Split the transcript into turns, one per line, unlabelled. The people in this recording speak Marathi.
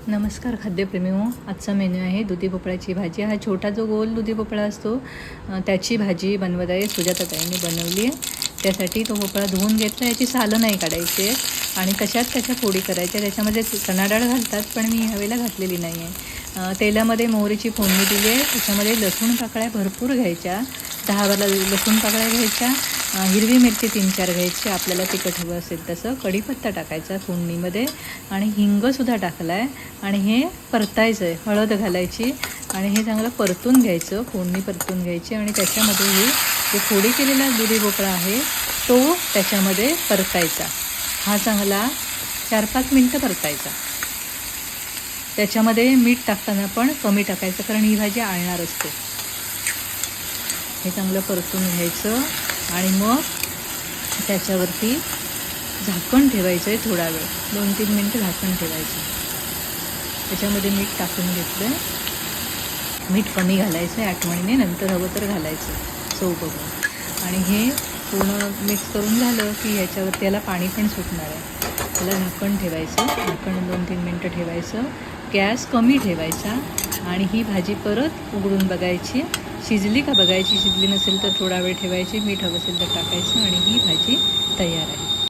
नमस्कार खाद्यप्रेमी हो. आजचा मेन्यू आहे दुधी भोपळ्याची भाजी. हा छोटा जो गोल दुधी भोपळा असतो त्याची भाजी बनवत आहे. सुजाताताईंनी बनवली आहे. त्यासाठी तो भोपळा धुवून घेतला. याची सालं नाही काढायची आहे आणि त्याच्या फोडी करायच्या. त्याच्यामध्ये चणा डाळ घालतात, पण मी ह्यावेळेला घातलेली नाही आहे. तेलामध्ये मोहरीची फोडणी दिली आहे. त्याच्यामध्ये लसूण पाकळ्या भरपूर घ्यायच्या, 10-12 लसूण पाकळ्या घ्यायच्या, हिरवी मिरची 3-4 घ्यायची, आपल्याला तिखट हवं असेल तसं. कढीपत्ता टाकायचा फोडणीमध्ये आणि हिंगसुद्धा टाकला आहे आणि हे परतायचं आहे. हळद घालायची आणि हे चांगलं परतून घ्यायचं, फोडणी परतून घ्यायची आणि त्याच्यामध्ये हे जो फोडी केलेला दुधी भोपळा आहे तो त्याच्यामध्ये परतायचा. हा चांगला 4-5 मिनटं परतायचा. त्याच्यामध्ये मीठ टाकताना पण कमी टाकायचं, कारण ही भाजी आळणार असते. हे चांगलं परतून घ्यायचं आणि मग त्याच्यावरती झाकण ठेवायचं आहे थोडा वेळ, 2-3 मिनटं झाकण ठेवायचं. त्याच्यामध्ये मीठ टाकून घेतलं आहे. मीठ कमी घालायचं आहे आठवणीने, नंतर हवं तर घालायचं चव बघून. आणि हे पूर्ण मिक्स करून झालं की ह्याच्यावरती याला पाणी पण सुटणार आहे. त्याला झाकण ठेवायचं, झाकण 2-3 मिनटं ठेवायचं, गॅस कमी ठेवायचा आणि ही भाजी परत उघडून बघायची. शिजली का बघायची, शिजली नसेल तर थोडा वेळ ठेवायची, मीठ हवं असेल तर टाकायचं आणि ही भाजी तयार आहे.